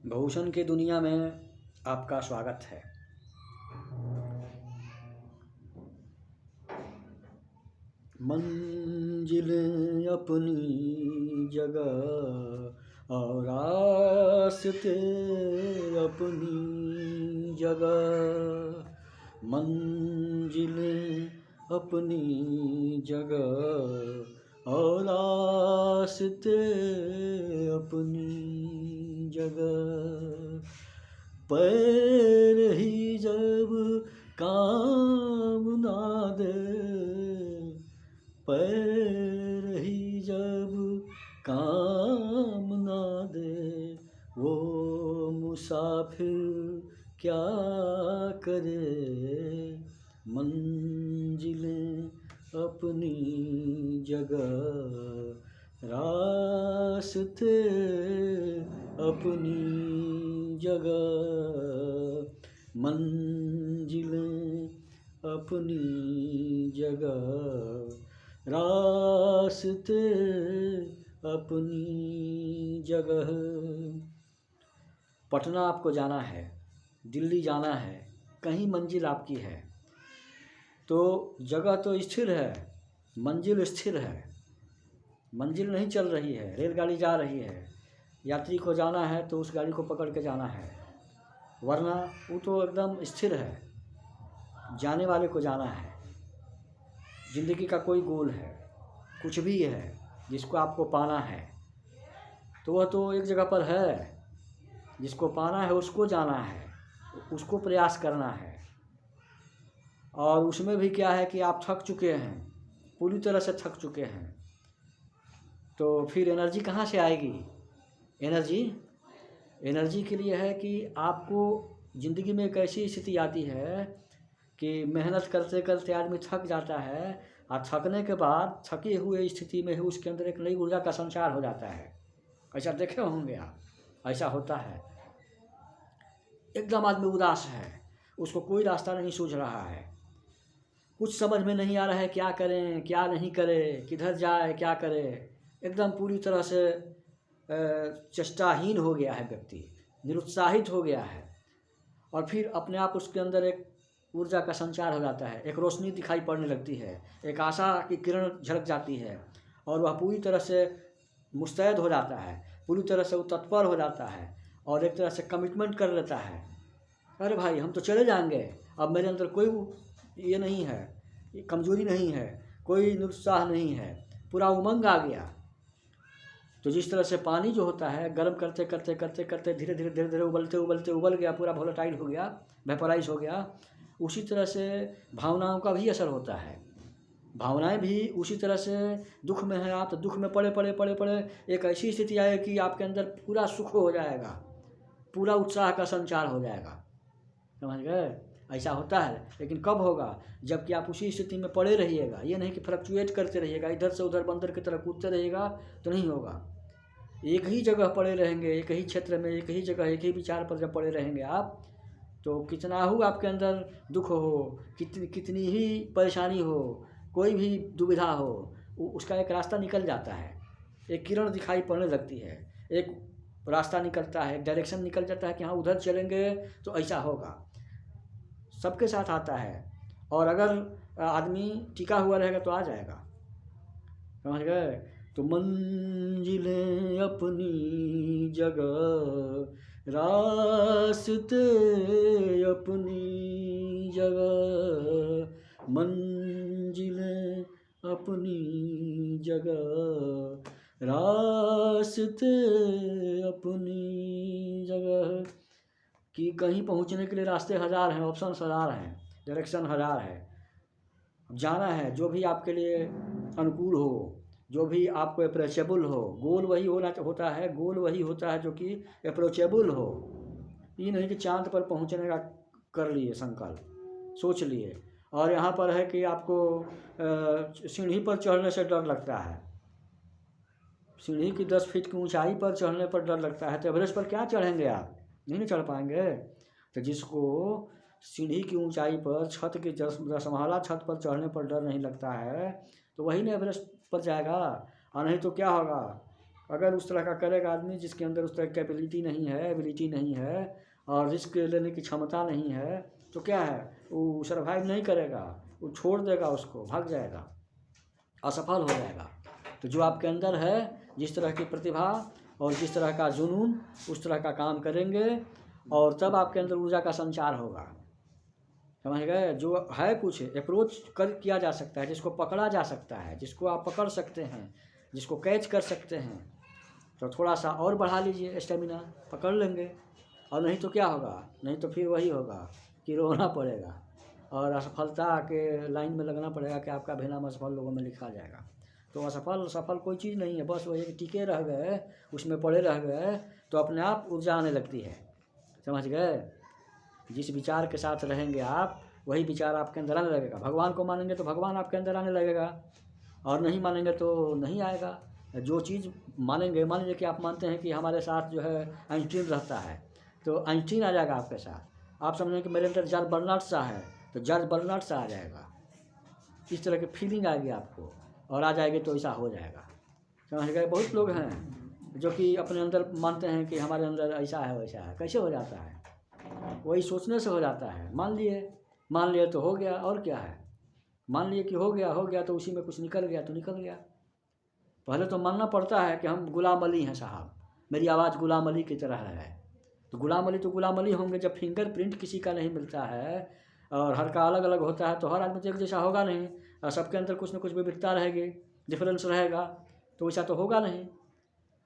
भूषण की दुनिया में आपका स्वागत है। मंजिलें अपनी जगह और रास्ते अपनी जगह, मंजिलें अपनी जगह और रास्ते अपनी जगह। पैर ही जब काम ना दे, पैर ही जब काम ना दे, वो मुसाफिर क्या करे। मंजिलें अपनी जगह, रास्ते अपनी जगह, मंजिलें अपनी जगह, रास्ते अपनी जगह। पटना आपको जाना है, दिल्ली जाना है, कहीं मंजिल आपकी है तो जगह तो स्थिर है, मंजिल स्थिर है। मंजिल नहीं चल रही है, रेलगाड़ी जा रही है, यात्री को जाना है तो उस गाड़ी को पकड़ के जाना है, वरना वो तो एकदम स्थिर है, जाने वाले को जाना है। ज़िंदगी का कोई गोल है, कुछ भी है जिसको आपको पाना है तो वह तो एक जगह पर है। जिसको पाना है उसको जाना है, उसको प्रयास करना है। और उसमें भी क्या है कि आप थक चुके हैं, पूरी तरह से थक चुके हैं, तो फिर एनर्जी कहाँ से आएगी। एनर्जी के लिए है कि आपको ज़िंदगी में एक ऐसी स्थिति आती है कि मेहनत करते करते आदमी थक जाता है और थकने के बाद थके हुए स्थिति में ही उसके अंदर एक नई ऊर्जा का संचार हो जाता है। ऐसा देखे होंगे आप, ऐसा होता है। एकदम आदमी उदास है, उसको कोई रास्ता नहीं सूझ रहा है, कुछ समझ में नहीं आ रहा है क्या करें क्या नहीं करें, किधर जाए क्या करे। एकदम पूरी तरह से चेष्टाहीन हो गया है व्यक्ति, निरुत्साहित हो गया है। और फिर अपने आप उसके अंदर एक ऊर्जा का संचार हो जाता है, एक रोशनी दिखाई पड़ने लगती है, एक आशा की किरण झलक जाती है और वह पूरी तरह से मुस्तैद हो जाता है, पूरी तरह से वो तत्पर हो जाता है और एक तरह से कमिटमेंट कर लेता है। अरे भाई हम तो चले जाएंगे, अब मेरे अंदर कोई ये नहीं है, कमजोरी नहीं है, कोई निरुत्साह नहीं है, पूरा उमंग आ गया। तो जिस तरह से पानी जो होता है गर्म करते करते करते करते धीरे धीरे धीरे धीरे उबलते उबलते उबल गया, पूरा वोलेटाइल हो गया, वेपराइज हो गया, उसी तरह से भावनाओं का भी असर होता है। भावनाएं भी उसी तरह से, दुख में है आप तो दुख में पड़े पड़े पड़े पड़े एक ऐसी स्थिति आएगी कि आपके अंदर पूरा सुख हो जाएगा, पूरा उत्साह का संचार हो जाएगा। समझ गए, ऐसा होता है। लेकिन कब होगा, जबकि आप उसी स्थिति में पड़े रहिएगा, ये नहीं कि फ्लक्चुएट करते रहिएगा, इधर से उधर बंदर की तरह कूदते रहिएगा तो नहीं होगा। एक ही जगह पड़े रहेंगे, एक ही क्षेत्र में, एक ही जगह, एक ही विचार पर जब पड़े रहेंगे आप, तो कितना ही आपके अंदर दुख हो, कितनी ही परेशानी हो, कोई भी दुविधा हो, उसका एक रास्ता निकल जाता है, एक किरण दिखाई पड़ने लगती है, एक रास्ता निकलता है, डायरेक्शन निकल जाता है कि हाँ उधर चलेंगे तो ऐसा होगा। सबके साथ आता है और अगर आदमी टिका हुआ रहेगा तो आ जाएगा। समझ गए। तो मंजिलें अपनी जगह, रास्ते अपनी जगह, मंजिलें अपनी जगह, रास्ते अपनी जगह। कि कहीं पहुंचने के लिए रास्ते हज़ार हैं, ऑप्शन हज़ार हैं, डायरेक्शन हज़ार है। जाना है जो भी आपके लिए अनुकूल हो, जो भी आपको अप्रोचेबल हो, गोल वही होता है, गोल वही होता है जो कि अप्रोचेबल हो। ये नहीं कि चांद पर पहुंचने का कर लिए संकल्प, सोच लिए और यहाँ पर है कि आपको सीढ़ी पर चढ़ने से डर लगता है, सीढ़ी की 10 फीट की ऊंचाई पर चढ़ने पर डर लगता है, तो एवरेस्ट पर क्या चढ़ेंगे आप, नहीं चढ़ पाएंगे। तो जिसको सीढ़ी की ऊंचाई पर, छत की 10 छत पर चढ़ने पर डर नहीं लगता है तो वही ना एवरेस्ट पर जाएगा। और नहीं तो क्या होगा, अगर उस तरह का करेगा आदमी जिसके अंदर उस तरह की कैपेबिलिटी नहीं है, एबिलिटी नहीं है और रिस्क लेने की क्षमता नहीं है, तो क्या है, वो सर्वाइव नहीं करेगा, वो छोड़ देगा, उसको भाग जाएगा, असफल हो जाएगा। तो जो आपके अंदर है, जिस तरह की प्रतिभा और जिस तरह का जुनून, उस तरह का काम करेंगे और तब आपके अंदर ऊर्जा का संचार होगा। समझ गए? जो है कुछ अप्रोच कर किया जा सकता है, जिसको पकड़ा जा सकता है, जिसको आप पकड़ सकते हैं, जिसको कैच कर सकते हैं, तो थोड़ा सा और बढ़ा लीजिए स्टेमिना, पकड़ लेंगे। और नहीं तो क्या होगा, नहीं तो फिर वही होगा कि रोना पड़ेगा और असफलता के लाइन में लगना पड़ेगा कि आपका भी नाम असफल लोगों में लिखा जाएगा। तो असफल सफल कोई चीज़ नहीं है, बस वही टिके रह गए, उसमें पड़े रह गए तो अपने आप ऊर्जा आने लगती है। समझ गए? जिस विचार के साथ रहेंगे आप, वही विचार आपके अंदर आने लगेगा। भगवान को मानेंगे तो भगवान आपके अंदर आने लगेगा, और नहीं मानेंगे तो नहीं आएगा। जो चीज़ मानेंगे, मान लीजिए कि आप मानते हैं कि हमारे साथ जो है आइंस्टीन रहता है, तो आइंस्टीन आ जाएगा आपके साथ। आप समझें कि मेरे अंदर जॉर्ज बर्नार्ड सा है, तो जॉर्ज बर्नार्ड सा आ जाएगा। इस तरह की फीलिंग आएगी आपको, और आ जाएगी तो ऐसा हो जाएगा। समझ गए? बहुत लोग हैं जो कि अपने अंदर मानते हैं कि हमारे अंदर ऐसा है वैसा है। कैसे हो जाता है? वही सोचने से हो जाता है। मान लिए तो हो गया, और क्या है। मान लिए कि हो गया तो उसी में कुछ निकल गया तो निकल गया। पहले तो मानना पड़ता है कि हम गुलाम अली हैं साहब, मेरी आवाज़ गुलाम अली की तरह है। तो गुलाम अली होंगे जब फिंगरप्रिंट किसी का नहीं मिलता है और हर का अलग अलग होता है, तो हर आदमी तो एक जैसा होगा नहीं, और सबके अंदर कुछ न कुछ विविधता रहेगी, डिफरेंस रहेगा, तो वैसा तो होगा नहीं।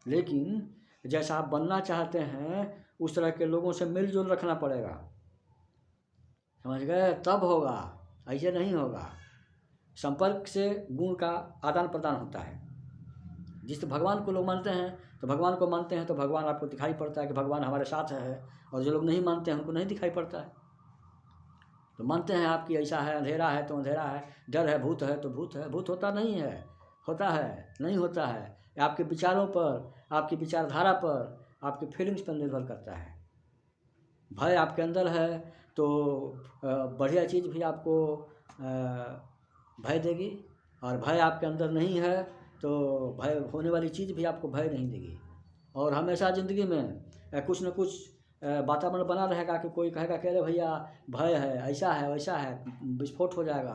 लेकिन जैसा आप बनना चाहते हैं उस तरह के लोगों से मिलजुल रखना पड़ेगा। समझ गए? तब होगा, ऐसे नहीं होगा। संपर्क से गुण का आदान प्रदान होता है। जिस भगवान को लोग मानते हैं तो भगवान को मानते हैं, तो भगवान आपको दिखाई पड़ता है कि भगवान हमारे साथ है, और जो लोग नहीं मानते हैं उनको नहीं दिखाई पड़ता है। तो मानते हैं आपकी ऐसा है, अंधेरा है तो अंधेरा है, डर है, भूत है तो भूत है। भूत होता नहीं है, होता है, नहीं होता है। आपके विचारों पर, आपकी विचारधारा पर, आपकी फीलिंग्स पर निर्भर करता है। भय आपके अंदर है तो बढ़िया चीज़ भी आपको भय देगी, और भय आपके अंदर नहीं है तो भय होने वाली चीज़ भी आपको भय नहीं देगी। और हमेशा ज़िंदगी में कुछ न कुछ वातावरण बना रहेगा कि कोई कहेगा कि अरे भैया भय है, ऐसा है वैसा है, विस्फोट हो जाएगा,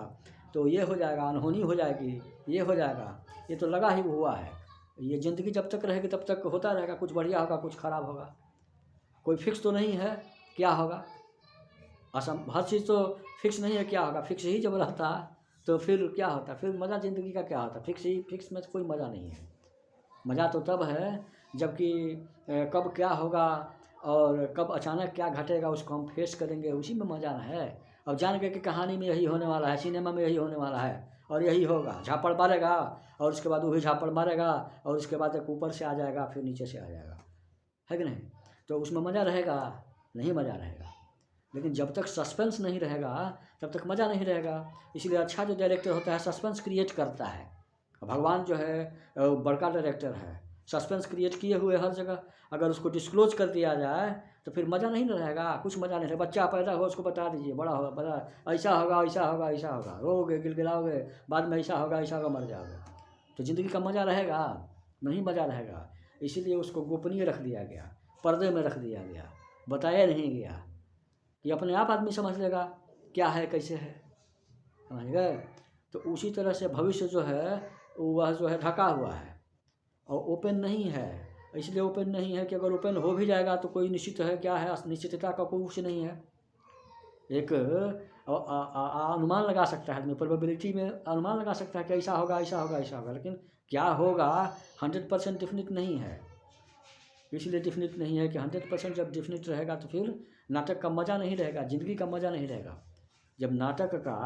तो ये हो जाएगा, अनहोनी हो जाएगी, ये हो जाएगा। ये तो लगा ही हुआ है। ये ज़िंदगी जब तक रहेगी तब तक होता रहेगा, कुछ बढ़िया होगा, कुछ ख़राब होगा, कोई फिक्स तो नहीं है क्या होगा। हर चीज़ तो फिक्स नहीं है क्या होगा। फिक्स ही जब रहता तो फिर क्या होता, फिर मज़ा ज़िंदगी का क्या होता। फिक्स में कोई मज़ा नहीं है। मज़ा तो तब है जबकि कब क्या होगा और कब अचानक क्या घटेगा उसको हम फेस करेंगे, उसी में मज़ा है। अब जान गए कि कहानी में यही होने वाला है, सिनेमा में यही होने वाला है और यही होगा, झापड़ मारेगा और उसके बाद वो भी झापड़ मारेगा और उसके बाद एक ऊपर से आ जाएगा फिर नीचे से आ जाएगा, है कि नहीं। तो उसमें मज़ा रहेगा? नहीं मज़ा रहेगा। लेकिन जब तक सस्पेंस नहीं रहेगा तब तक मज़ा नहीं रहेगा। इसलिए अच्छा जो डायरेक्टर होता है सस्पेंस क्रिएट करता है। भगवान जो है बड़का डायरेक्टर है, सस्पेंस क्रिएट किए हुए हर जगह। अगर उसको डिस्क्लोज कर दिया जाए तो फिर मज़ा नहीं रहेगा, कुछ मज़ा नहीं रहेगा। बच्चा पैदा हो उसको बता दीजिए, बड़ा होगा बड़ा ऐसा होगा ऐसा होगा ऐसा होगा, रोगे गिलगिलाओगे, बाद में ऐसा होगा मर जाओगे, तो ज़िंदगी का मज़ा रहेगा? नहीं मज़ा रहेगा। इसीलिए उसको गोपनीय रख दिया गया, पर्दे में रख दिया गया, बताया नहीं गया कि अपने आप आदमी समझ लेगा क्या है कैसे है। समझ गए? तो उसी तरह से भविष्य जो है वह जो है ढका हुआ है और ओपन नहीं है। इसलिए ओपन नहीं है कि अगर ओपन हो भी जाएगा तो कोई निश्चित है क्या है, निश्चितता का कोई कुछ नहीं है। एक अनुमान लगा सकता है आदमी, प्रोबेबिलिटी में अनुमान लगा सकता है कि ऐसा होगा ऐसा होगा ऐसा होगा, लेकिन क्या होगा 100% डिफिनिट नहीं है। इसलिए डिफिनिट नहीं है कि 100% जब डिफिनिट रहेगा तो फिर नाटक का मज़ा नहीं रहेगा, ज़िंदगी का मज़ा नहीं रहेगा। जब नाटक का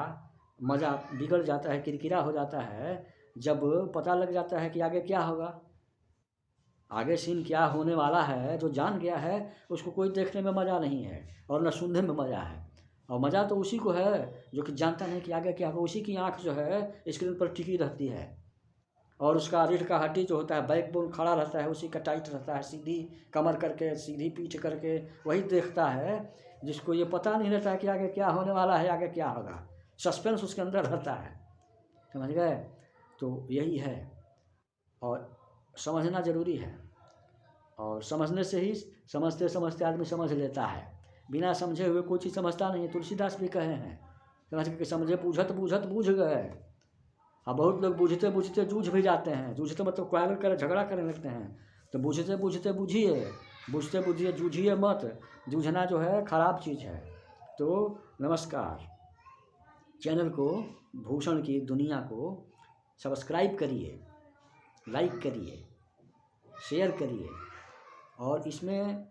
मज़ा बिगड़ जाता है, किरकिरा हो जाता है, जब पता लग जाता है कि आगे क्या होगा, आगे सीन क्या होने वाला है, जो जान गया है उसको कोई देखने में मज़ा नहीं है और न सुनने में मज़ा है। और मज़ा तो उसी को है जो कि जानता नहीं कि आगे क्या होगा। उसी की आँख जो है स्क्रीन पर टिकी रहती है और उसका रीढ़ का हड्डी जो होता है, बैकबोन खड़ा रहता है, उसी का टाइट रहता है, सीधी कमर करके, सीधी पीठ करके वही देखता है, जिसको ये पता नहीं रहता है कि आगे क्या होने वाला है, आगे क्या होगा। सस्पेंस उसके अंदर रहता है। समझ गए? तो यही है। और समझना ज़रूरी है, और समझने से ही समझते समझते आदमी समझ लेता है। बिना समझे हुए कोई चीज़ समझता नहीं। तुलसीदास भी कहे हैं, समझ के समझे बूझत बूझत बूझ गए। अब बहुत लोग बूझते बूझते जूझ भी जाते हैं। जूझते मतलब क्वारल कर झगड़ा करने लगते हैं। तो बूझते बूझते बूझिए, बूझते बूझिए जूझिए मत। जूझना जो है खराब चीज़ है। तो नमस्कार, चैनल को, भूषण की दुनिया को सब्सक्राइब करिए, लाइक करिए, शेयर करिए, और इसमें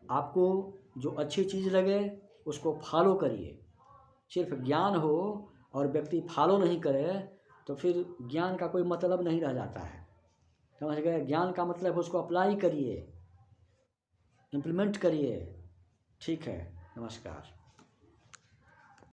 आपको जो अच्छी चीज़ लगे उसको फॉलो करिए। सिर्फ ज्ञान हो और व्यक्ति फॉलो नहीं करे तो फिर ज्ञान का कोई मतलब नहीं रह जाता है। समझ गए? ज्ञान का मतलब उसको अप्लाई करिए, इम्प्लीमेंट करिए। ठीक है, नमस्कार।